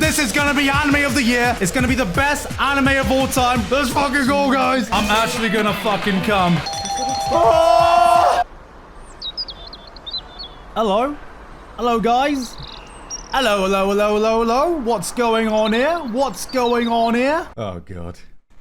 This is gonna be anime of the year. It's gonna be the best anime of all time. Let's fucking go, guys. I'm actually gonna fucking come. Oh! Hello? Hello, guys? Hello, hello, hello, hello, hello. What's going on here? What's going on here? Oh, God.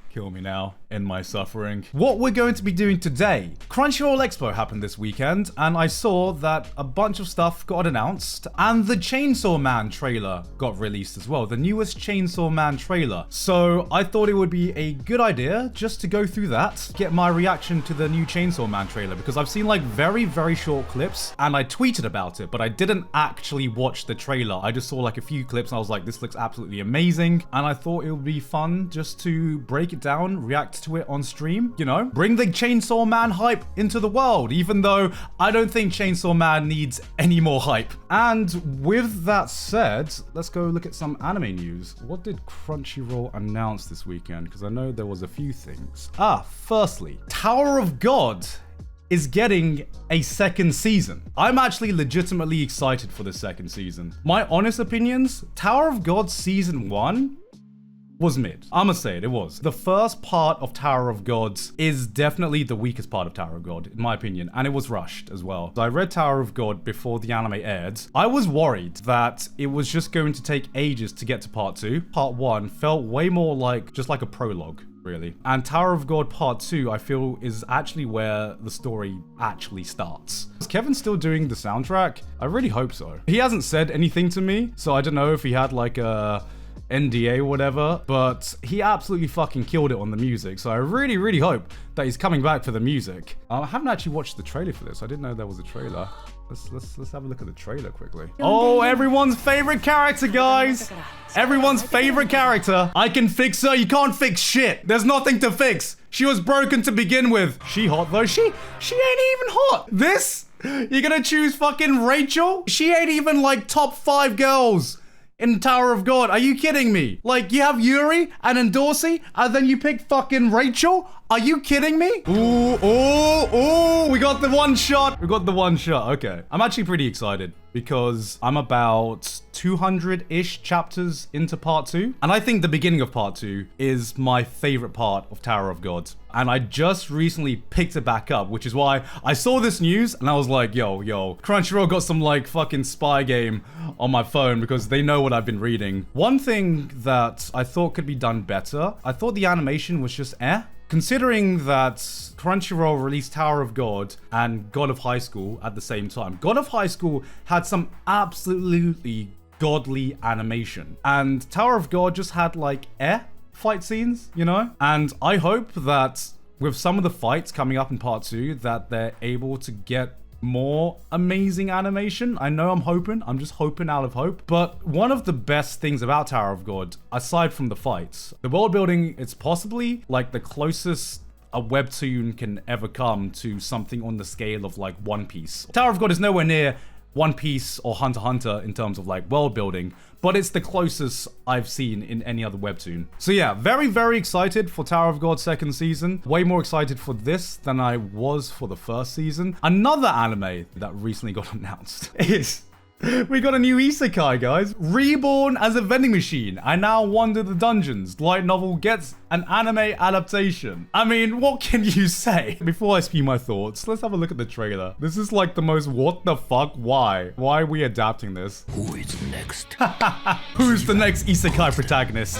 Kill me now. End my suffering. What we're going to be doing today. Crunchyroll Expo happened this weekend, and I saw that a bunch of stuff got announced, and the Chainsaw Man trailer got released as well. The newest Chainsaw Man trailer. So I thought it would be a good idea just to go through that, get my reaction to the new Chainsaw Man trailer, because I've seen like very, very short clips, and I tweeted about it, but I didn't actually watch the trailer. I just saw like a few clips, and I was like, this looks absolutely amazing, and I thought it would be fun just to break it down, react to it on stream, you know, bring the Chainsaw Man hype into the world, even though I don't think Chainsaw Man needs any more hype. And with that said, let's go look at some anime news. What did Crunchyroll announce this weekend? Because I know there was a few things. Firstly, Tower of God is getting a second season. I'm actually legitimately excited for the second season. My honest opinions, Tower of God season 1 was mid. I'ma say it was. The first part of Tower of Gods is definitely the weakest part of Tower of God, in my opinion, and it was rushed as well. I read Tower of God before the anime aired. I was worried that it was just going to take ages to get to part 2. Part 1 felt way more like just like a prologue, really. And Tower of God Part 2, I feel, is actually where the story actually starts. Is Kevin still doing the soundtrack? I really hope so. He hasn't said anything to me, so I don't know if he had like a NDA or whatever, but he absolutely fucking killed it on the music, so I really, really hope that he's coming back for the music. I haven't actually watched the trailer for this. I didn't know there was a trailer. Let's have a look at the trailer quickly. Oh, everyone's favorite character, guys! Everyone's favorite character. I can fix her, you can't fix shit. There's nothing to fix. She was broken to begin with. She hot though? She ain't even hot. This? You're gonna choose fucking Rachel? She ain't even like top 5 girls in Tower of God. Are you kidding me? Like, you have Yuri and Endorsi, and then you pick fucking Rachel? Are you kidding me? Ooh, ooh, ooh, we got the one shot. We got the one shot, okay. I'm actually pretty excited because I'm about 200-ish chapters into part 2. And I think the beginning of part 2 is my favorite part of Tower of God. And I just recently picked it back up, which is why I saw this news and I was like, yo, Crunchyroll got some like fucking spy game on my phone because they know what I've been reading. One thing that I thought could be done better, I thought the animation was just Considering that Crunchyroll released Tower of God and God of High School at the same time. God of High School had some absolutely godly animation. And Tower of God just had like fight scenes, you know? And I hope that with some of the fights coming up in part 2 that they're able to get more amazing animation. I know I'm just hoping out of hope. But one of the best things about Tower of God, aside from the fights, the world building, it's possibly like the closest a webtoon can ever come to something on the scale of like One Piece. Tower of God is nowhere near One Piece or Hunter x Hunter in terms of like world building, but it's the closest I've seen in any other webtoon. So yeah, very, very excited for Tower of God second season. Way more excited for this than I was for the first season. Another anime that recently got announced is we got a new Isekai, guys. Reborn as a vending machine. I now wander the dungeons. Light novel gets an anime adaptation. I mean, what can you say? Before I spew my thoughts, let's have a look at the trailer. This is like the most what the fuck, why? Why are we adapting this? Who is next? Who's the next Isekai protagonist?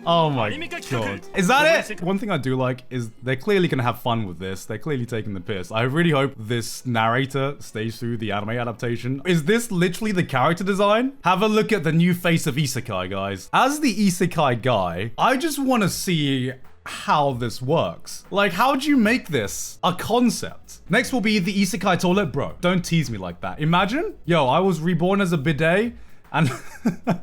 Oh my god. Is that it? One thing I do like is they're clearly gonna have fun with this. They're clearly taking the piss. I really hope this narrator stays through the anime adaptation. Is this literally the character design? Have a look at the new face of Isekai, guys. As the Isekai guy, I just want to see how this works. Like, how'd you make this a concept? Next will be the Isekai toilet. Bro, don't tease me like that. Imagine, yo, I was reborn as a bidet. And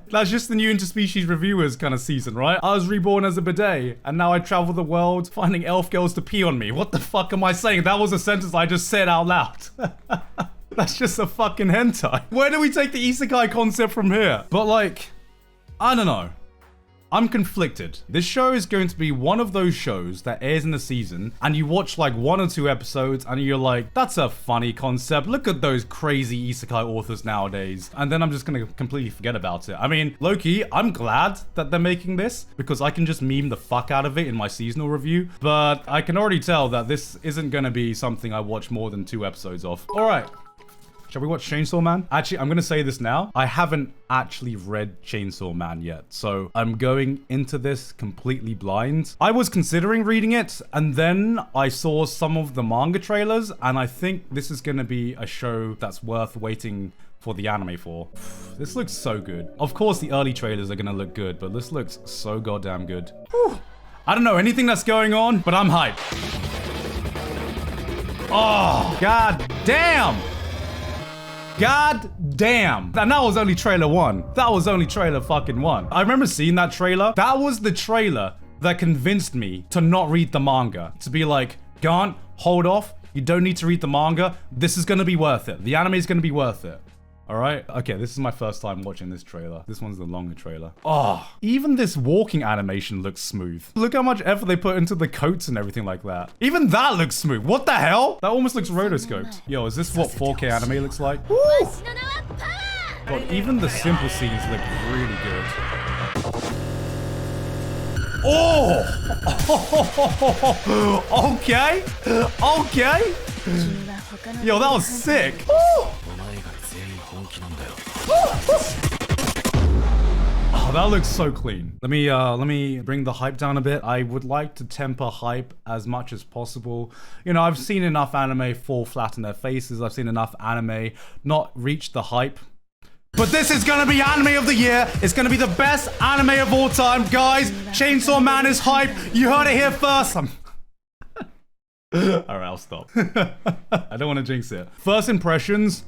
that's just the new Interspecies Reviewers kind of season, right? I was reborn as a bidet, and now I travel the world finding elf girls to pee on me. What the fuck am I saying? That was a sentence I just said out loud. That's just a fucking hentai. Where do we take the Isekai concept from here? But like, I don't know. I'm conflicted. This show is going to be one of those shows that airs in the season and you watch like 1 or 2 episodes and you're like, that's a funny concept. Look at those crazy isekai authors nowadays. And then I'm just gonna completely forget about it. I mean, low-key, I'm glad that they're making this because I can just meme the fuck out of it in my seasonal review. But I can already tell that this isn't gonna be something I watch more than 2 episodes of. All right. Shall we watch Chainsaw Man? Actually, I'm gonna say this now. I haven't actually read Chainsaw Man yet, so I'm going into this completely blind. I was considering reading it, and then I saw some of the manga trailers, and I think this is gonna be a show that's worth waiting for the anime for. This looks so good. Of course, the early trailers are gonna look good, but this looks so goddamn good. Whew. I don't know anything that's going on, but I'm hyped. Oh, god damn! God damn. And that was only trailer 1. That was only trailer fucking 1. I remember seeing that trailer. That was the trailer that convinced me to not read the manga. To be like, Gant, hold off. You don't need to read the manga. This is gonna be worth it. The anime is gonna be worth it. All right? Okay, this is my first time watching this trailer. This one's the longer trailer. Oh, even this walking animation looks smooth. Look how much effort they put into the coats and everything like that. Even that looks smooth. What the hell? That almost looks rotoscoped. Yo, is this what 4K anime looks like? Woo! God, even the simple scenes look really good. Oh! Okay. Okay. Yo, that was sick. Oh, that looks so clean. Let me bring the hype down a bit. I would like to temper hype as much as possible. You know, I've seen enough anime fall flat on their faces. I've seen enough anime not reach the hype. But this is gonna be anime of the year. It's gonna be the best anime of all time, guys. Chainsaw Man is hype. You heard it here first. All right, I'll stop. I don't want to jinx it. First impressions,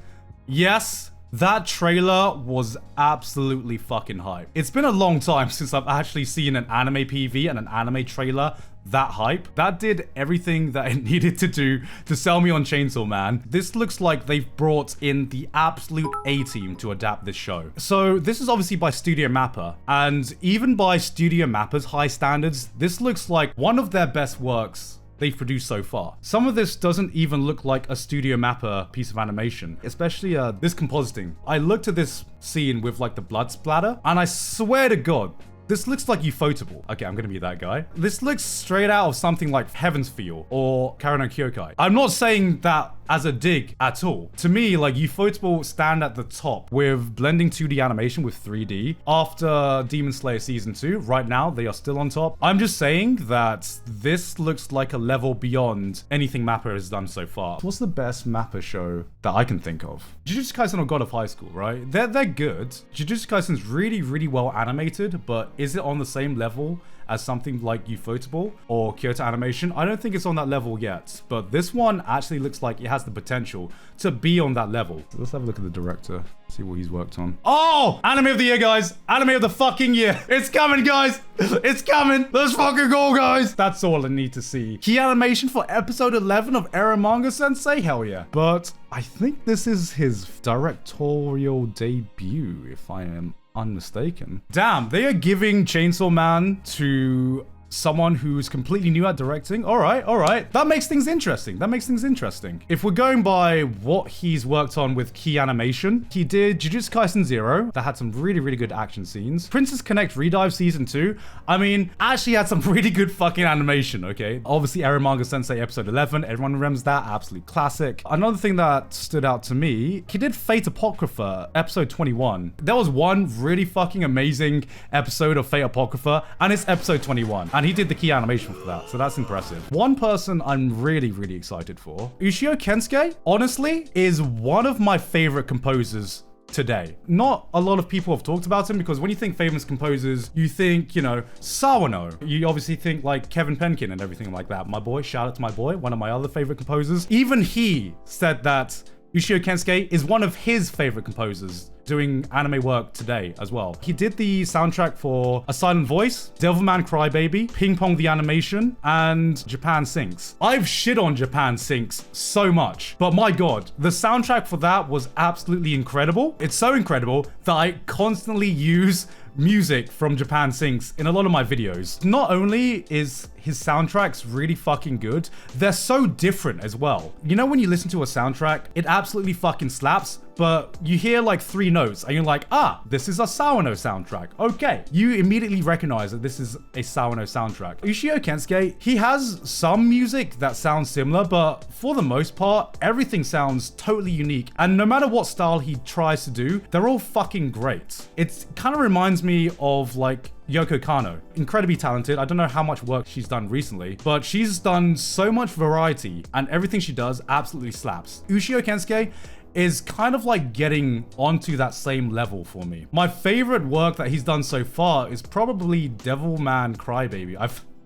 yes. That trailer was absolutely fucking hype. It's been a long time since I've actually seen an anime PV and an anime trailer that hype. That did everything that it needed to do to sell me on Chainsaw Man. This looks like they've brought in the absolute A-team to adapt this show. So this is obviously by Studio Mappa, and even by Studio Mappa's high standards, this looks like one of their best works they've produced so far. Some of this doesn't even look like a Studio Mappa piece of animation, especially this compositing. I looked at this scene with like the blood splatter, and I swear to God, this looks like Ufotable. Okay, I'm gonna be that guy. This looks straight out of something like Heaven's Feel or Karen no Kyokai. I'm not saying that as a dig at all. To me, like, Ufotable stand at the top with blending 2D animation with 3D. After Demon Slayer Season 2, right now, they are still on top. I'm just saying that this looks like a level beyond anything Mappa has done so far. What's the best Mappa show that I can think of? Jujutsu Kaisen or God of High School, right? They're good. Jujutsu Kaisen's really, really well animated, but is it on the same level as something like Ufotable or Kyoto Animation? I don't think it's on that level yet, but this one actually looks like it has the potential to be on that level. Let's have a look at the director, see what he's worked on. Oh! Anime of the year, guys! Anime of the fucking year! It's coming, guys! It's coming! Let's fucking go, guys! That's all I need to see. Key animation for episode 11 of Eren Manga Sensei? Hell yeah. But I think this is his directorial debut, if I am unmistaken. Damn, they are giving Chainsaw Man to someone who's completely new at directing. All right. That makes things interesting. If we're going by what he's worked on with key animation, he did Jujutsu Kaisen 0, that had some really, really good action scenes. Princess Connect Redive Season 2, I mean, actually had some really good fucking animation, okay? Obviously, Eren Manga Sensei Episode 11, everyone remembers that, absolute classic. Another thing that stood out to me, he did Fate Apocrypha Episode 21. There was one really fucking amazing episode of Fate Apocrypha, and it's Episode 21. And he did the key animation for that, so that's impressive. One person I'm really, really excited for, Ushio Kensuke, honestly, is one of my favorite composers today. Not a lot of people have talked about him because when you think famous composers, you think, you know, Sawano. You obviously think like Kevin Penkin and everything like that. My boy, shout out to my boy, one of my other favorite composers. Even he said that Ushio Kensuke is one of his favorite composers doing anime work today as well. He did the soundtrack for A Silent Voice, Devilman Crybaby, Ping Pong the Animation, and Japan Sinks. I've shit on Japan Sinks so much, but my god, the soundtrack for that was absolutely incredible. It's so incredible that I constantly use music from Japan syncs in a lot of my videos. Not only is his soundtracks really fucking good, they're so different as well. You know when you listen to a soundtrack, it absolutely fucking slaps, but you hear like 3 notes and you're like, ah, this is a Sawano soundtrack. Okay. You immediately recognize that this is a Sawano soundtrack. Ushio Kensuke, he has some music that sounds similar, but for the most part, everything sounds totally unique. And no matter what style he tries to do, they're all fucking great. It kind of reminds me of like Yoko Kanno. Incredibly talented. I don't know how much work she's done recently, but she's done so much variety and everything she does absolutely slaps. Ushio Kensuke is kind of like getting onto that same level for me. My favorite work that he's done so far is probably Devilman Crybaby.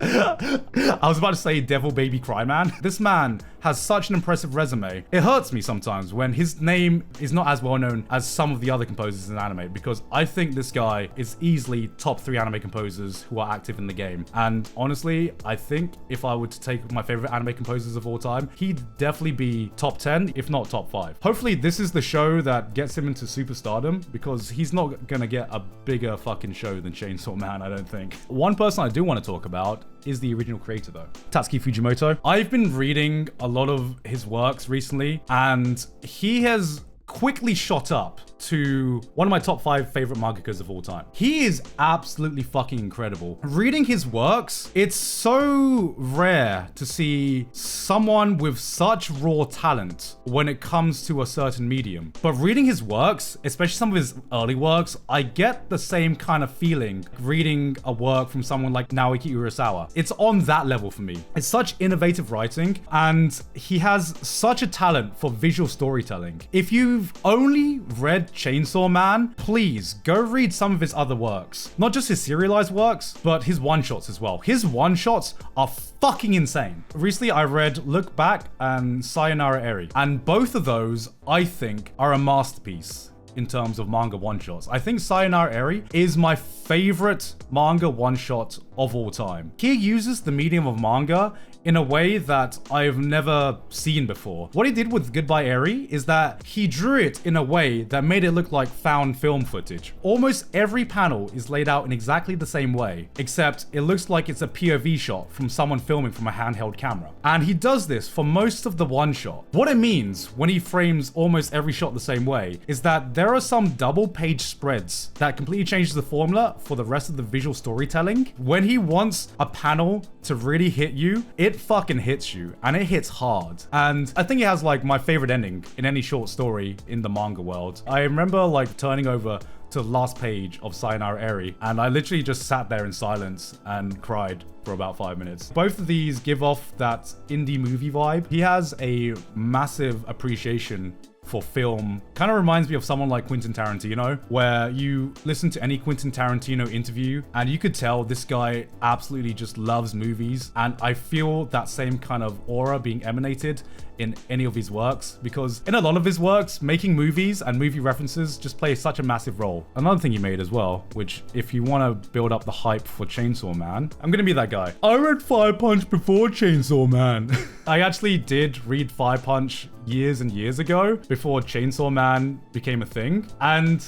I was about to say Devil Baby Cryman. This man has such an impressive resume. It hurts me sometimes when his name is not as well known as some of the other composers in anime, because I think this guy is easily top 3 anime composers who are active in the game. And honestly, I think if I were to take my favorite anime composers of all time, he'd definitely be top 10, if not top 5. Hopefully this is the show that gets him into superstardom, because he's not gonna get a bigger fucking show than Chainsaw Man, I don't think. One person I do want to talk about is the original creator though, Tatsuki Fujimoto. I've been reading a lot of his works recently, and he has quickly shot up to one of my top 5 favorite mangakas of all time. He is absolutely fucking incredible. Reading his works, it's so rare to see someone with such raw talent when it comes to a certain medium. But reading his works, especially some of his early works, I get the same kind of feeling reading a work from someone like Naoki Urasawa. It's on that level for me. It's such innovative writing, and he has such a talent for visual storytelling. If you've only read Chainsaw Man, please go read some of his other works. Not just his serialized works, but his one-shots as well. His one-shots are fucking insane. Recently, I read Look Back and Sayonara Eri, and both of those, I think, are a masterpiece in terms of manga one-shots. I think Sayonara Eri is my favorite manga one-shot of all time. He uses the medium of manga in a way that I've never seen before. What he did with Goodbye Eri is that he drew it in a way that made it look like found film footage. Almost every panel is laid out in exactly the same way, except it looks like it's a POV shot from someone filming from a handheld camera. And he does this for most of the one shot. What it means when he frames almost every shot the same way is that there are some double page spreads that completely changes the formula for the rest of the visual storytelling. When he wants a panel to really hit you, it fucking hits you, and it hits hard. And I think it has like my favorite ending in any short story in the manga world. I remember like turning over to the last page of Sayonara Eri, and I literally just sat there in silence and cried for about 5 minutes. Both of these give off that indie movie vibe. He has a massive appreciation for film. Kind of reminds me of someone like Quentin Tarantino, where you listen to any Quentin Tarantino interview and you could tell this guy absolutely just loves movies. And I feel that same kind of aura being emanated in any of his works, because in a lot of his works, making movies and movie references just play such a massive role. Another thing he made as well, which if you want to build up the hype for Chainsaw Man, I'm gonna be that guy. I read Fire Punch before Chainsaw Man. I actually did read Fire Punch years and years ago, before Chainsaw Man became a thing, and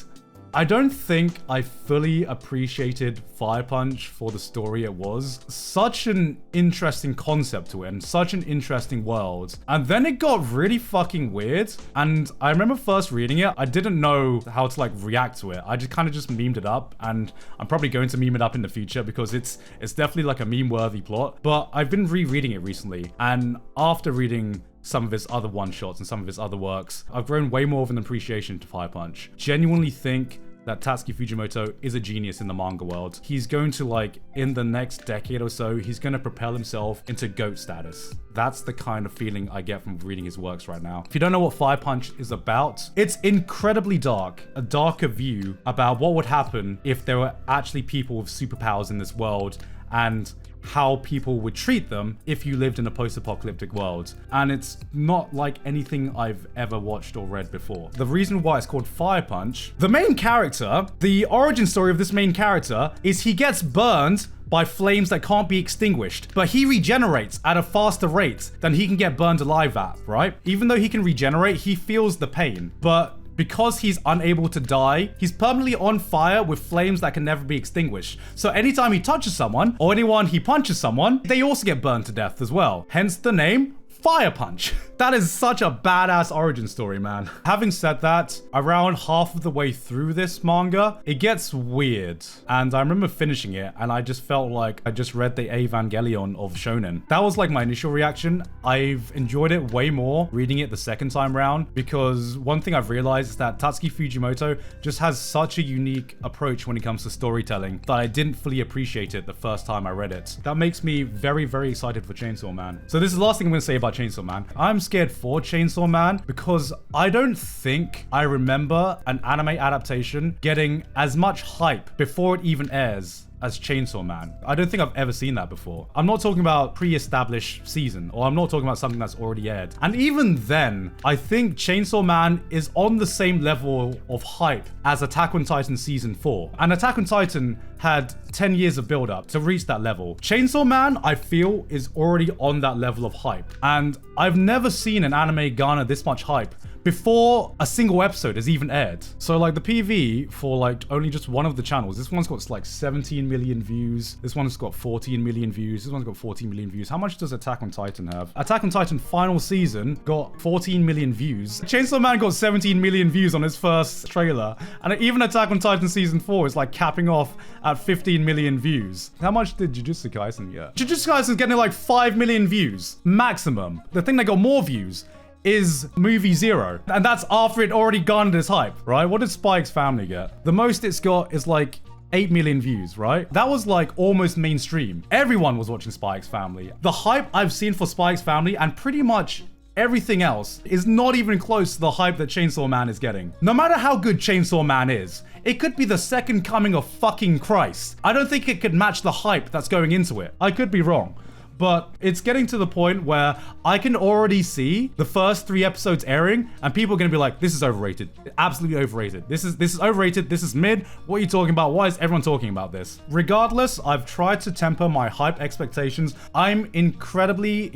I don't think I fully appreciated Fire Punch for the story it was. Such an interesting concept to it and such an interesting world. And then it got really fucking weird. And I remember first reading it, I didn't know how to like react to it. I just kind of just memed it up, and I'm probably going to meme it up in the future because it's definitely like a meme-worthy plot. But I've been rereading it recently, and after reading some of his other one-shots and some of his other works, I've grown way more of an appreciation to Fire Punch. Genuinely think that Tatsuki Fujimoto is a genius in the manga world. He's going to like, in the next decade or so, he's going to propel himself into GOAT status. That's the kind of feeling I get from reading his works right now. If you don't know what Fire Punch is about, it's incredibly dark. A darker view about what would happen if there were actually people with superpowers in this world, and how people would treat them if you lived in a post-apocalyptic world. And it's not like anything I've ever watched or read before. The reason why it's called Fire Punch, the main character, the origin story of this main character is he gets burned by flames that can't be extinguished, but he regenerates at a faster rate than he can get burned alive at, right? Even though he can regenerate, he feels the pain, but because he's unable to die, he's permanently on fire with flames that can never be extinguished. So anytime he touches someone, or anyone he punches someone, they also get burned to death as well. Hence the name Fire Punch. That is such a badass origin story, man. Having said that, around half of the way through this manga, it gets weird. And I remember finishing it and I just felt like I just read the Evangelion of Shonen. That was like my initial reaction. I've enjoyed it way more reading it the second time round, because one thing I've realized is that Tatsuki Fujimoto just has such a unique approach when it comes to storytelling that I didn't fully appreciate it the first time I read it. That makes me very, very excited for Chainsaw Man. So this is the last thing I'm gonna say about Chainsaw Man. I'm scared for Chainsaw Man because I don't think I remember an anime adaptation getting as much hype before it even airs as Chainsaw Man. I don't think I've ever seen that before. I'm not talking about pre-established season, or I'm not talking about something that's already aired. And even then, I think Chainsaw Man is on the same level of hype as Attack on Titan Season 4. And Attack on Titan had 10 years of build-up to reach that level. Chainsaw Man, I feel, is already on that level of hype. And I've never seen an anime garner this much hype before a single episode has even aired. So like the PV for like only just one of the channels, this one's got like 17 million views, this one's got 14 million views, this one's got 14 million views. How much does Attack on Titan have? Attack on Titan final season got 14 million views. Chainsaw Man got 17 million views on his first trailer, and even Attack on Titan season 4 is like capping off at 15 million views. How much did Jujutsu Kaisen get? Jujutsu Kaisen's getting like 5 million views maximum. The thing that got more views is Movie Zero, and that's after it already garnered its hype, right? What did Spy X Family get? The most it's got is like 8 million views, right? That was like almost mainstream. Everyone was watching Spy X Family. The hype I've seen for Spy X Family and pretty much everything else is not even close to the hype that Chainsaw Man is getting. No matter how good Chainsaw Man is, it could be the second coming of fucking Christ. I don't think it could match the hype that's going into it. I could be wrong. But it's getting to the point where I can already see the first 3 episodes airing and people are going to be like, this is overrated. Absolutely overrated. This is overrated. This is mid. What are you talking about? Why is everyone talking about this? Regardless, I've tried to temper my hype expectations. I'm incredibly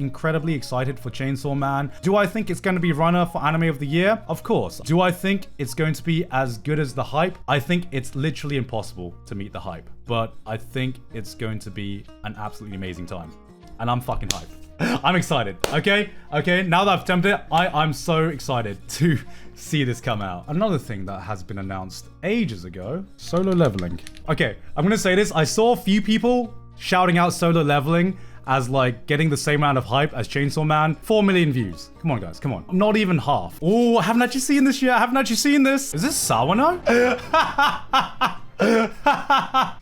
excited for Chainsaw Man. Do I think it's going to be runner for anime of the year? Of course. Do I think it's going to be as good as the hype? I think it's literally impossible to meet the hype. But I think it's going to be an absolutely amazing time. And I'm fucking hyped. I'm excited, okay? Okay, now that I've tempted it, I'm so excited to see this come out. Another thing that has been announced ages ago, Solo Leveling. Okay, I'm gonna say this. I saw a few people shouting out Solo Leveling as like getting the same amount of hype as Chainsaw Man. 4 million views. Come on, guys, come on. Not even half. Oh, I haven't actually seen this yet. I haven't actually seen this. Is this Sawano?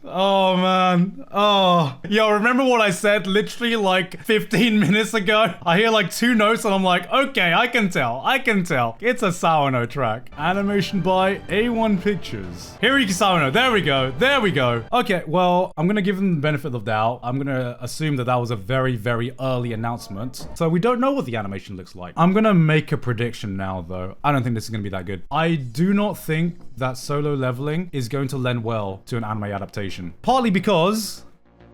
Oh man. Oh, yo, remember what I said literally like 15 minutes ago? I hear like 2 notes and I'm like, okay, I can tell. It's a Sawano track. Animation by A1 Pictures. Hiriki Sawano. There we go. Okay, well, I'm gonna give them the benefit of the doubt. I'm gonna assume that was a very, very early announcement. So we don't know what the animation looks like. I'm gonna make a prediction now though. I don't think this is gonna be that good. I do not think that Solo Leveling is going to lend well to an anime adaptation. Partly because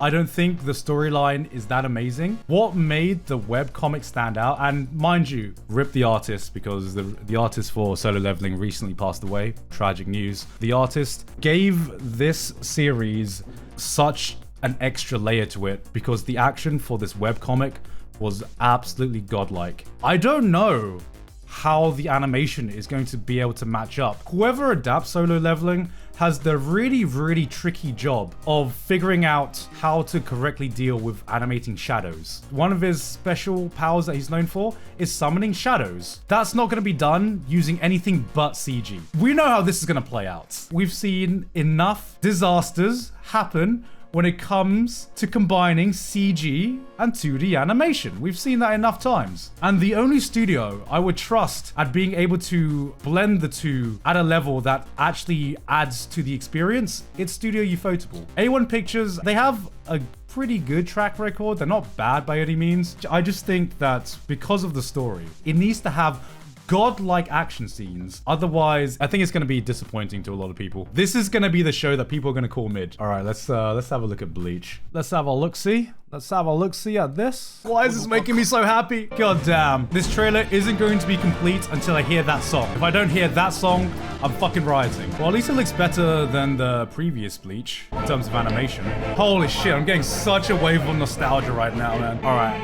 I don't think the storyline is that amazing. What made the webcomic stand out, and mind you, rip the artist because the artist for Solo Leveling recently passed away. Tragic news. The artist gave this series such an extra layer to it because the action for this webcomic was absolutely godlike. I don't know how the animation is going to be able to match up. Whoever adapts Solo Leveling has the really tricky job of figuring out how to correctly deal with animating shadows. One of his special powers that he's known for is summoning shadows. That's not going to be done using anything but CG. We know how this is going to play out. We've seen enough disasters happen when it comes to combining CG and 2D animation. We've seen that enough times. And the only studio I would trust at being able to blend the two at a level that actually adds to the experience, it's Studio Ufotable. A1 Pictures, they have a pretty good track record. They're not bad by any means. I just think that because of the story, it needs to have godlike action scenes. Otherwise, I think it's going to be disappointing to a lot of people. This is going to be the show that people are going to call mid. All right, let's have a look at Bleach. Let's have a look-see. Let's have a look-see at this. Why is this making me so happy? God damn. This trailer isn't going to be complete until I hear that song. If I don't hear that song, I'm fucking rioting. Well, at least it looks better than the previous Bleach in terms of animation. Holy shit, I'm getting such a wave of nostalgia right now, man. All right,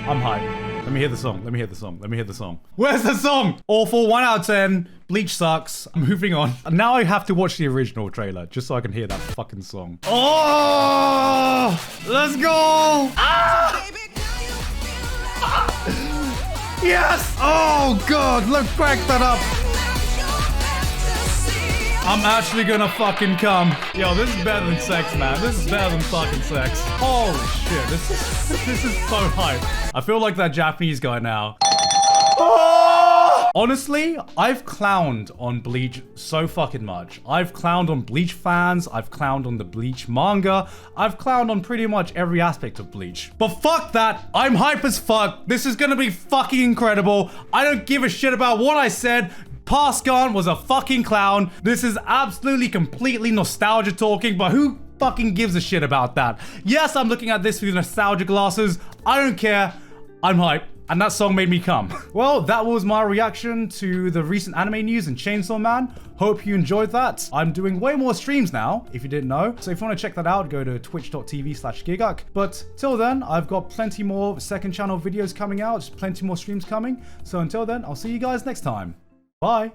I'm hyped. Let me hear the song. Let me hear the song. Let me hear the song. Where's the song? Awful. 1 out of 10. Bleach sucks. I'm moving on. Now I have to watch the original trailer just so I can hear that fucking song. Oh! Let's go! Ah! Yes! Oh god, let's crack that up. I'm actually gonna fucking come. Yo, this is better than sex, man. This is better than fucking sex. Holy shit, this is so hype. I feel like that Japanese guy now. Oh! Honestly, I've clowned on Bleach so fucking much. I've clowned on Bleach fans. I've clowned on the Bleach manga. I've clowned on pretty much every aspect of Bleach. But fuck that. I'm hype as fuck. This is gonna be fucking incredible. I don't give a shit about what I said. Pascan was a fucking clown. This is absolutely completely nostalgia talking, but who fucking gives a shit about that? Yes, I'm looking at this through nostalgia glasses. I don't care. I'm hyped. And that song made me come. Well, that was my reaction to the recent anime news and Chainsaw Man. Hope you enjoyed that. I'm doing way more streams now, if you didn't know. So if you want to check that out, go to twitch.tv/giguk. But till then, I've got plenty more second channel videos coming out, just plenty more streams coming. So until then, I'll see you guys next time. Bye.